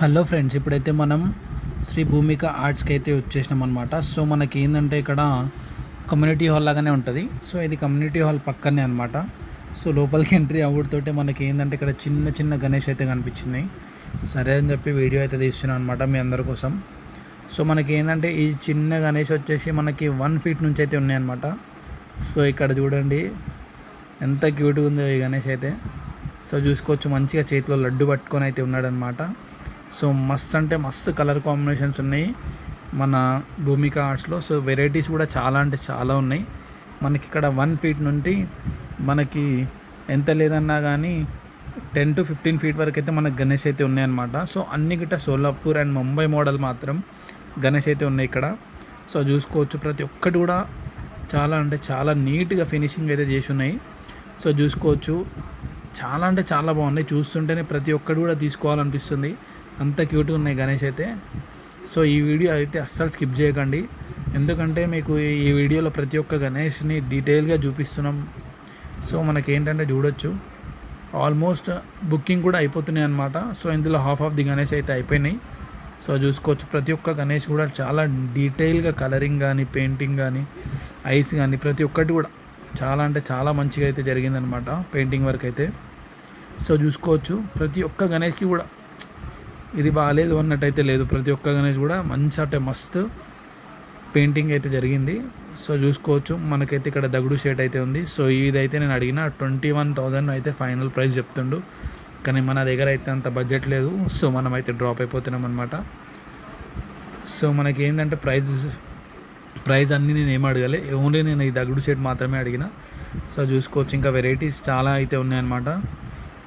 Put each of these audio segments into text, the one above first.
Hello friends, ఇప్పుడైతే మనం శ్రీ భూమిక ఆర్ట్స్కి అయితే వచ్చేసినాం అనమాట. సో మనకి ఏంటంటే ఇక్కడ కమ్యూనిటీ హాల్ లాగానే ఉంటుంది. సో ఇది కమ్యూనిటీ హాల్ పక్కనే అనమాట. సో లోపలికి ఎంట్రీ అవ్వడంతో మనకి ఏంటంటే ఇక్కడ చిన్న చిన్న గణేష్ అయితే కనిపించింది. సరే అని చెప్పి వీడియో అయితే తీస్తున్నాను అనమాట మీ అందరి కోసం. సో మనకి ఏంటంటే ఈ చిన్న గణేష్ వచ్చేసి మనకి 1 ఫీట్ నుంచి అయితే ఉన్నాయన్నమాట. సో ఇక్కడ చూడండి ఎంత క్యూట్గా ఉందో ఈ గణేష్ అయితే. సో చూసుకోవచ్చు, మంచిగా చేతిలో లడ్డు పట్టుకొని అయితే ఉన్నాడనమాట. సో మస్త్ అంటే మస్తు కలర్ కాంబినేషన్స్ ఉన్నాయి మన భూమిక ఆర్ట్స్లో. సో వెరైటీస్ కూడా చాలా అంటే చాలా ఉన్నాయి. మనకి ఇక్కడ 1 ఫీట్ నుండి మనకి ఎంత లేదన్నా కానీ 10 to 15 ఫీట్ వరకు అయితే మనకు గణేష్ అయితే ఉన్నాయన్నమాట. సో అన్ని గిట్ట సోలాపూర్ అండ్ ముంబై మోడల్ మాత్రం గణేష్ అయితే ఉన్నాయి ఇక్కడ. సో చూసుకోవచ్చు, ప్రతి ఒక్కటి కూడా చాలా అంటే చాలా నీట్గా ఫినిషింగ్ అయితే చేసి ఉన్నాయి. సో చూసుకోవచ్చు, చాలా అంటే చాలా బాగున్నాయి. చూస్తుంటేనే ప్రతి ఒక్కటి కూడా తీసుకోవాలనిపిస్తుంది, అంత క్యూట్గా ఉన్నాయి గణేష్ అయితే. సో ఈ వీడియో అయితే అస్సలు స్కిప్ చేయకండి, ఎందుకంటే మీకు ఈ వీడియోలో ప్రతి ఒక్క గణేష్ని డీటెయిల్గా చూపిస్తున్నాం. సో మనకేంటంటే చూడొచ్చు, ఆల్మోస్ట్ బుకింగ్ కూడా అయిపోతున్నాయి అనమాట. సో ఇందులో హాఫ్ ఆఫ్ ది గణేష్ అయితే అయిపోయినాయి. సో చూసుకోవచ్చు, ప్రతి ఒక్క గణేష్ కూడా చాలా డీటెయిల్గా కలరింగ్ కానీ పెయింటింగ్ కానీ ఐస్ కానీ ప్రతి ఒక్కటి కూడా చాలా అంటే చాలా మంచిగా అయితే జరిగిందనమాట పెయింటింగ్ వర్క్ అయితే. సో చూసుకోవచ్చు, ప్రతి ఒక్క గణేష్కి కూడా ఇది బాగాలేదు అన్నట్టయితే లేదు. ప్రతి ఒక్క గణేష్ కూడా మంచి అంటే మస్తు పెయింటింగ్ అయితే జరిగింది. సో చూసుకోవచ్చు, మనకైతే ఇక్కడ దగుడు షేట్ అయితే ఉంది. సో ఇదైతే నేను అడిగిన 21,000 అయితే ఫైనల్ ప్రైస్ చెప్తుండు, కానీ మన దగ్గర అయితే అంత బడ్జెట్ లేదు. సో మనం అయితే డ్రాప్ అయిపోతున్నాం అనమాట. సో మనకి ఏంటంటే ప్రైస్ అన్నీ నేను ఏం అడగలే, ఓన్లీ నేను ఈ దగుడు షేట్ మాత్రమే అడిగిన. సో చూసుకోవచ్చు, ఇంకా వెరైటీస్ చాలా అయితే ఉన్నాయన్నమాట.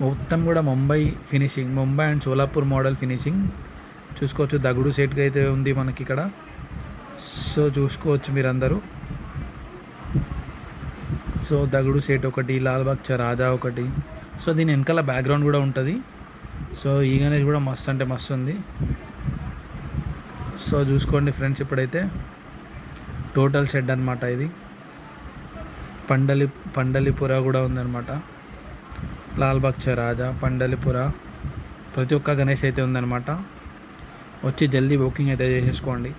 మొత్తం కూడా Mumbai finishing, Mumbai and Solapur model finishing చూసుకోవచ్చు. దగుడు సెట్గా అయితే ఉంది మనకి ఇక్కడ. సో చూసుకోవచ్చు మీరందరూ. సో దగుడు సెట్ ఒకటి, లాల్బాగ్ రాజా ఒకటి. సో దీని వెనకాల బ్యాక్గ్రౌండ్ కూడా ఉంటుంది. సో ఈ గణేష్ కూడా మస్తు అంటే మస్తు ఉంది. సో చూసుకోండి ఫ్రెండ్స్, ఇప్పుడైతే టోటల్ షెడ్ అనమాట ఇది. పండలిపుర కూడా ఉందన్నమాట. లాల్బాగ్ రాజా, పండలిపుర, ప్రతి ఒక్క గణేష్ అయితే ఉందన్నమాట. వచ్చి జల్దీ బుకింగ్ అయితే చేసేసుకోండి.